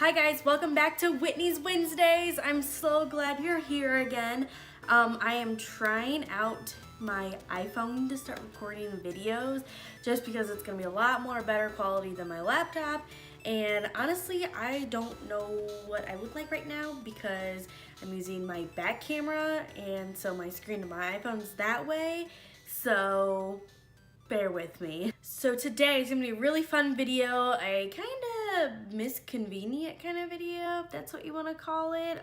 Hi guys, welcome back to Whitney's Wednesdays. I'm so glad you're here again. I am trying out my iPhone to start recording videos just because it's gonna be a lot more better quality than my laptop. And honestly, I don't know what I look like right now because I'm using my back camera and so my screen of my iPhone's that way. So bear with me. So today is gonna be a really fun video, a kind of misconvenient kind of video, if that's what you wanna call it.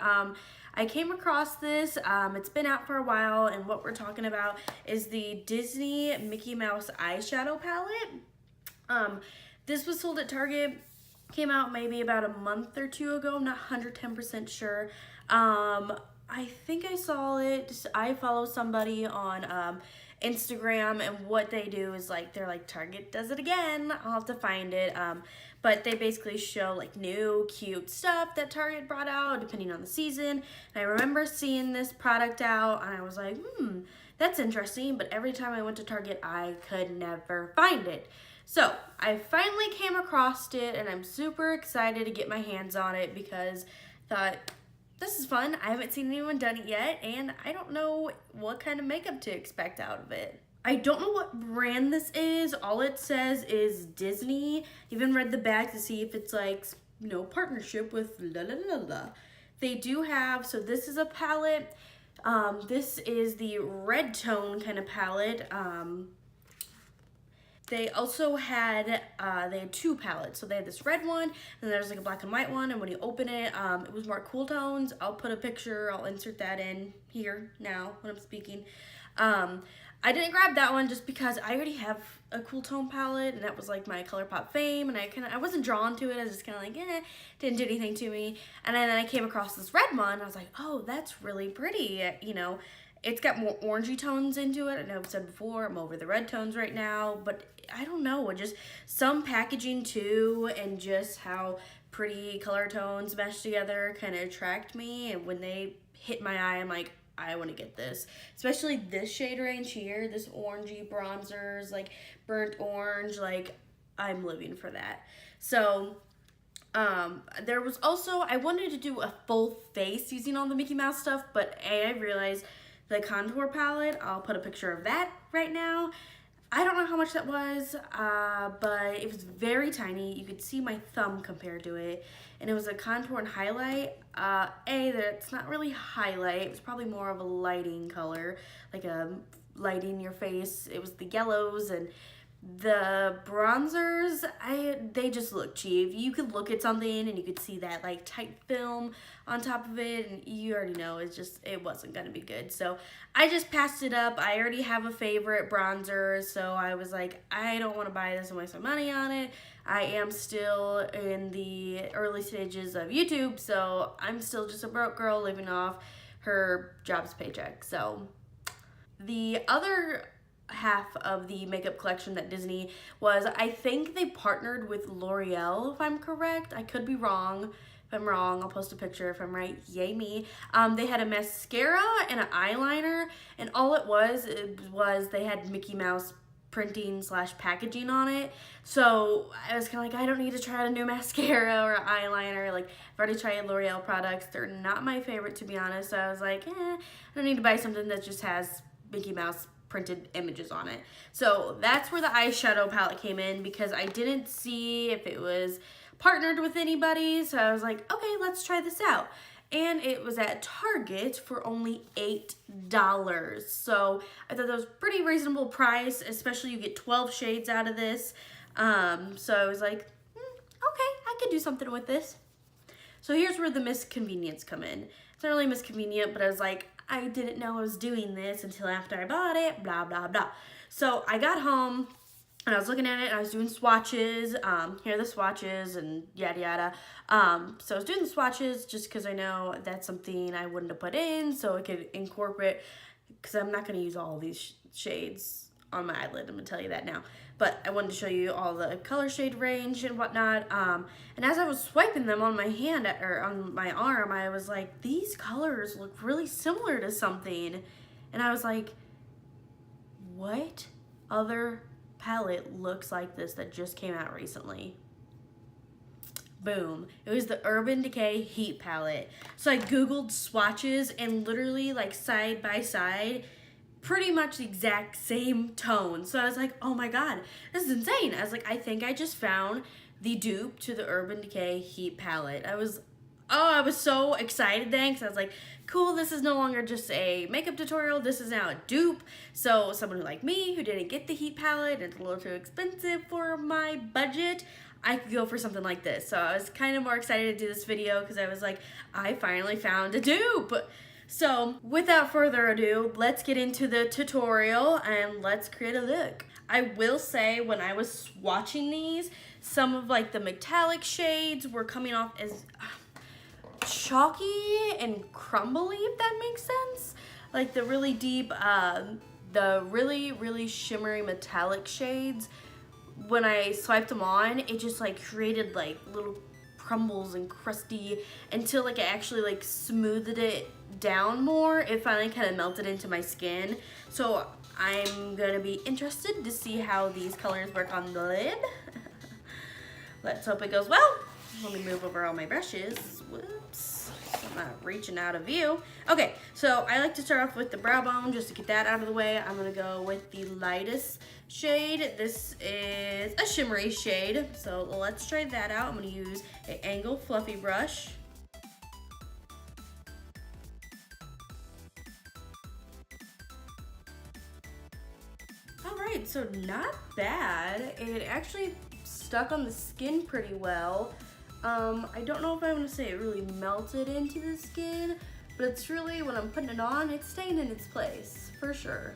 I came across this, it's been out for a while, and what we're talking about is the Disney Mickey Mouse eyeshadow palette. This was sold at Target, came out maybe about a month or two ago, I'm not 110% sure. I think I saw it, I follow somebody on Instagram, and what they do is they're like, Target does it again. I'll have to find it. But they basically show like new cute stuff that Target brought out depending on the season. And I remember seeing this product out and I was like, that's interesting. But every time I went to Target, I could never find it. So I finally came across it and I'm super excited to get my hands on it because I thought, this is fun. I haven't seen anyone done it yet, and I don't know what kind of makeup to expect out of it. I don't know what brand this is. All it says is Disney. Even read the back to see if it's like, you know, partnership with la la la la. They do have, so this is a palette. This is the red tone kind of palette. They also had, they had two palettes. So they had this red one, and there's like a black and white one, and when you open it, it was more cool tones. I'll put a picture, I'll insert that in here now when I'm speaking. I didn't grab that one just because I already have a cool tone palette, and that was like my ColourPop fame, and I wasn't drawn to it. I was just kind of like, didn't do anything to me. And then I came across this red one, and I was like, oh, that's really pretty, you know. It's got more orangey tones into it. I know I've said before, I'm over the red tones right now, but I don't know, just some packaging too, and just how pretty color tones mesh together kind of attract me. And when they hit my eye, I'm like, I want to get this. Especially this shade range here, this orangey bronzers, like burnt orange, like I'm living for that. So there was also, I wanted to do a full face using all the Mickey Mouse stuff, but I realized the contour palette, I'll put a picture of that right now. I don't know how much that was, but it was very tiny. You could see my thumb compared to it, and it was a contour and highlight. That's not really highlight. It was probably more of a lighting color, like a lighting your face. It was the yellows and the bronzers, they just look cheap. You could look at something and you could see that like tight film on top of it, and you already know it wasn't gonna be good. So I just passed it up. I already have a favorite bronzer, so I was like, I don't want to buy this and waste my money on it. I am still in the early stages of YouTube, so I'm still just a broke girl living off her job's paycheck. So the other half of the makeup collection that Disney was, I think they partnered with L'Oreal, if I'm correct. I could be wrong. If I'm wrong, I'll post a picture. If I'm right, yay me. They had a mascara and an eyeliner, and all it was they had Mickey Mouse printing / packaging on it. So I was kind of like, I don't need to try a new mascara or eyeliner. Like, I've already tried L'Oreal products. They're not my favorite, to be honest. So I was like, I don't need to buy something that just has Mickey Mouse printed images on it. So that's where the eyeshadow palette came in, because I didn't see if it was partnered with anybody. So I was like, okay, let's try this out. And it was at Target for only $8. So I thought that was a pretty reasonable price, especially you get 12 shades out of this. So I was like, okay, I could do something with this. So here's where the misconvenience come in. It's not really misconvenient, but I was like, I didn't know I was doing this until after I bought it, blah, blah, blah. So I got home and I was looking at it and I was doing swatches. Here are the swatches and yada, yada. So I was doing the swatches just because I know that's something I wouldn't have put in, so I could incorporate, because I'm not going to use all these shades on my eyelid, I'm going to tell you that now. But I wanted to show you all the color shade range and whatnot. And as I was swiping them on my hand, or on my arm, I was like, these colors look really similar to something. And I was like, what other palette looks like this that just came out recently? boom, it was the Urban Decay Heat palette. So I googled swatches and literally like side by side, pretty much the exact same tone. So I was like, oh my god, this is insane. I was like, I think I just found the dupe to the Urban Decay Heat palette. I was so excited then, because I was like, cool, this is no longer just a makeup tutorial, this is now a dupe. So someone who like me, who didn't get the Heat palette, it's a little too expensive for my budget, I could go for something like this. So I was kind of more excited to do this video because I was like, I finally found a dupe. So without further ado, let's get into the tutorial and let's create a look. I will say, when I was swatching these, some of like the metallic shades were coming off as chalky and crumbly, if that makes sense. Like the really deep, the really shimmery metallic shades, when I swiped them on, it just like created like little crumbles and crusty, until like I actually like smoothed it down more. It finally kind of melted into my skin. So I'm gonna be interested to see how these colors work on the lid. Let's hope it goes well. Let me move over all my brushes. Whoops, I'm not reaching out of view. Okay, so I like to start off with the brow bone just to get that out of the way. I'm gonna go with the lightest shade. This is a shimmery shade, so let's try that out. I'm gonna use an angled fluffy brush. All right, so not bad. It actually stuck on the skin pretty well. I don't know if I want to say it really melted into the skin, but it's really, when I'm putting it on, it's staying in its place, for sure.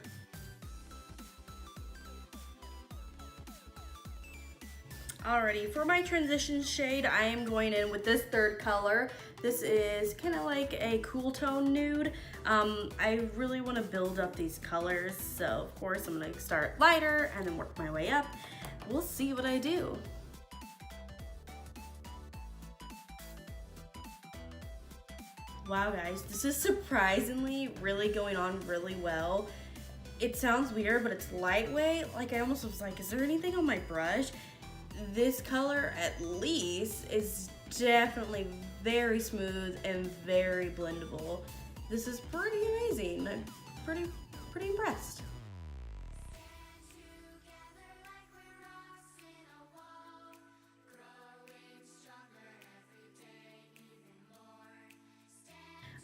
Alrighty, for my transition shade, I am going in with this third color. This is kind of like a cool tone nude. I really want to build up these colors, so of course I'm going to start lighter and then work my way up. We'll see what I do. Wow guys, this is surprisingly really going on really well. It sounds weird, but it's lightweight. Like, I almost was like, is there anything on my brush? This color, at least, is definitely very smooth and very blendable. This is pretty amazing. I'm pretty impressed.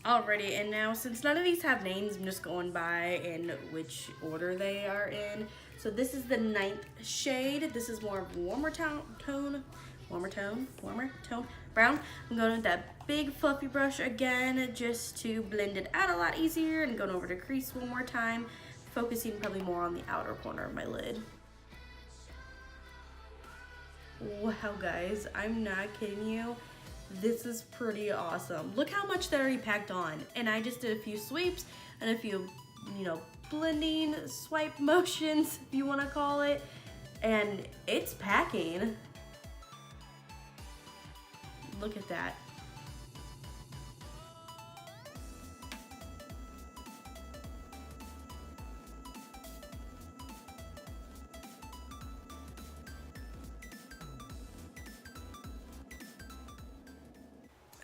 Alrighty, and now since none of these have names, I'm just going by in which order they are in. So this is the 9th shade. This is more of a warmer tone, brown. I'm going with that big fluffy brush again, just to blend it out a lot easier, and going over to crease one more time, focusing probably more on the outer corner of my lid. Wow guys, I'm not kidding you. This is pretty awesome. Look how much that already packed on. And I just did a few sweeps and a few, blending swipe motions, if you want to call it. And it's packing. Look at that.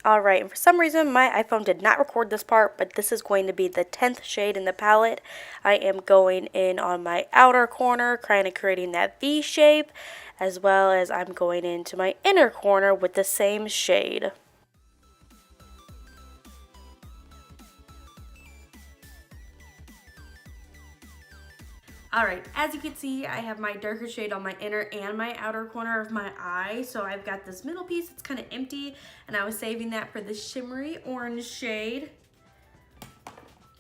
Alright, and for some reason my iPhone did not record this part, but this is going to be the 10th shade in the palette. I am going in on my outer corner, kind of creating that V shape, as well as I'm going into my inner corner with the same shade. Alright, as you can see, I have my darker shade on my inner and my outer corner of my eye. So I've got this middle piece that's kind of empty, and I was saving that for the shimmery orange shade.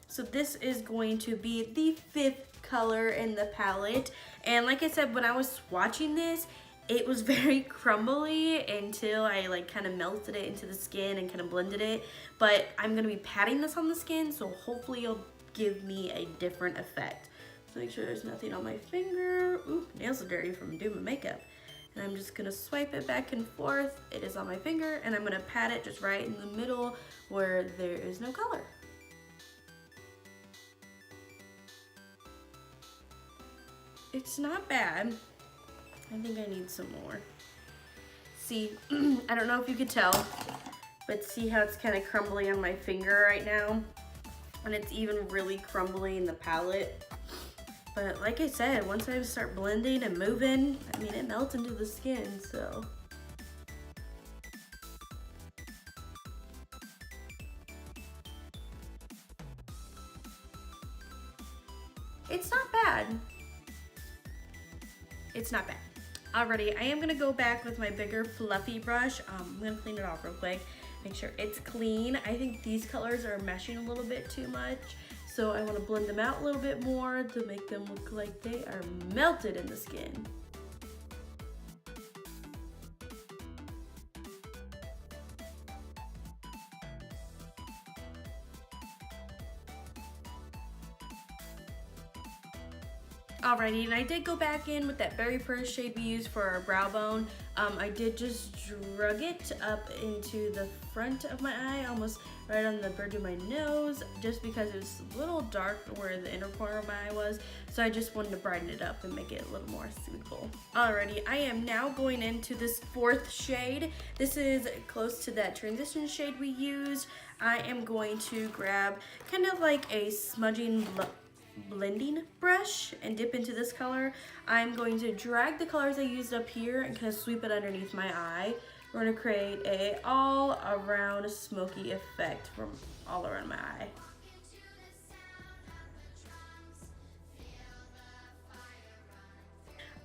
So this is going to be the 5th color in the palette. And like I said, when I was swatching this, it was very crumbly until I like kind of melted it into the skin and kind of blended it. But I'm going to be patting this on the skin, so hopefully it'll give me a different effect. So make sure there's nothing on my finger. Ooh, nails are dirty from doing my makeup. And I'm just gonna swipe it back and forth. It is on my finger, and I'm gonna pat it just right in the middle where there is no color. It's not bad. I think I need some more. see, I don't know if you could tell, but see how it's kind of crumbly on my finger right now? And it's even really crumbly in the palette. But like I said, once I start blending and moving, I mean, it melts into the skin, so. It's not bad. It's not bad. Alrighty, I am gonna go back with my bigger fluffy brush. I'm gonna clean it off real quick, make sure it's clean. I think these colors are meshing a little bit too much, so I wanna blend them out a little bit more to make them look like they are melted in the skin. Alrighty, and I did go back in with that very first shade we used for our brow bone. I did just drug it up into the front of my eye, almost right on the bridge of my nose, just because it was a little dark where the inner corner of my eye was, so I just wanted to brighten it up and make it a little more suitable. Alrighty, I am now going into this fourth shade. This is close to that transition shade we used. I am going to grab kind of like a smudging blending brush and dip into this color. I'm going to drag the colors I used up here and kind of sweep it underneath my eye. We're going to create a all around smoky effect from all around my eye.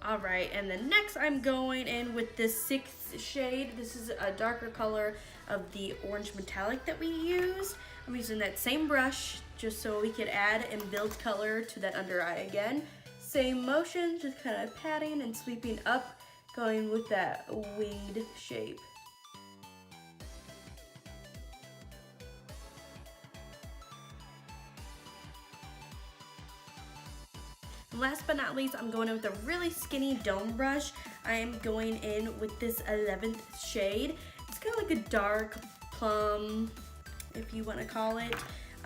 Alright, and then next I'm going in with this sixth shade. This is a darker color of the orange metallic that we used. I'm using that same brush just so we could add and build color to that under eye again. Same motion, just kind of patting and sweeping up, going with that winged shape. And last but not least, I'm going in with a really skinny dome brush. I am going in with this 11th shade. It's kind of like a dark plum, if you want to call it.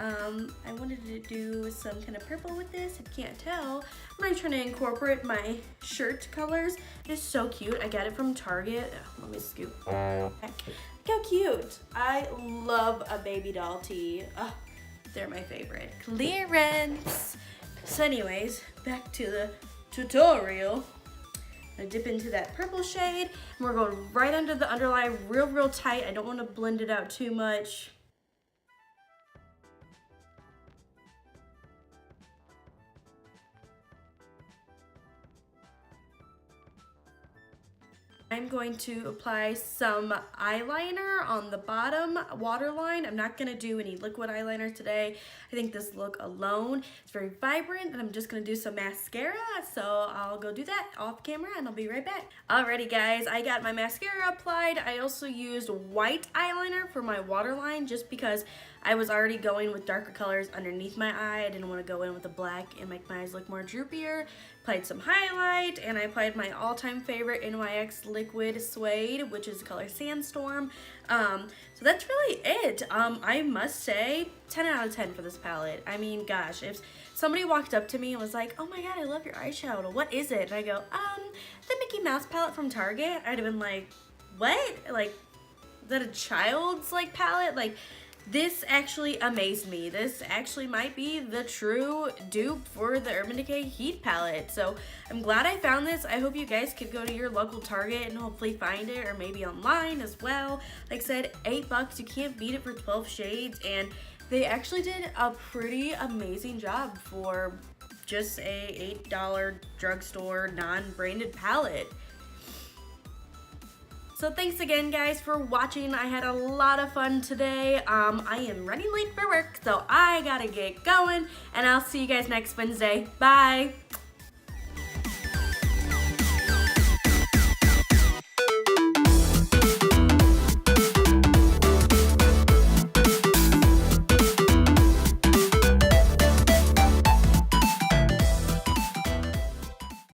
I wanted to do some kind of purple with this. I can't tell. I'm really trying to incorporate my shirt colors. It's so cute. I got it from Target. Let me scoop. Look how cute. I love a baby doll tee. Oh, they're my favorite. Clearance. So anyways, back to the tutorial. I'm gonna dip into that purple shade, and we're going right under the underline real tight. I don't want to blend it out too much. I'm going to apply some eyeliner on the bottom waterline. I'm not gonna do any liquid eyeliner today. I think this look alone is very vibrant, and I'm just gonna do some mascara. So I'll go do that off camera and I'll be right back. Alrighty guys, I got my mascara applied. I also used white eyeliner for my waterline just because I was already going with darker colors underneath my eye. I didn't want to go in with the black and make my eyes look more droopier. Applied some highlight, and I applied my all-time favorite NYX liquid suede, which is the color Sandstorm. So that's really it. I must say 10 out of 10 for this palette. I mean, gosh, if somebody walked up to me and was like, oh my god, I love your eyeshadow, what is it? And I go, the Mickey Mouse palette from Target. I'd have been like, what? Like, is that a child's like palette? Like, this actually amazed me. This actually might be the true dupe for the Urban Decay Heat palette. So I'm glad I found this. I hope you guys could go to your local Target and hopefully find it, or maybe online as well. Like I said, $8, you can't beat it for 12 shades, and they actually did a pretty amazing job for just a $8 drugstore non-branded palette. So thanks again guys for watching. I had a lot of fun today. I am running late for work, so I gotta get going, and I'll see you guys next Wednesday. Bye.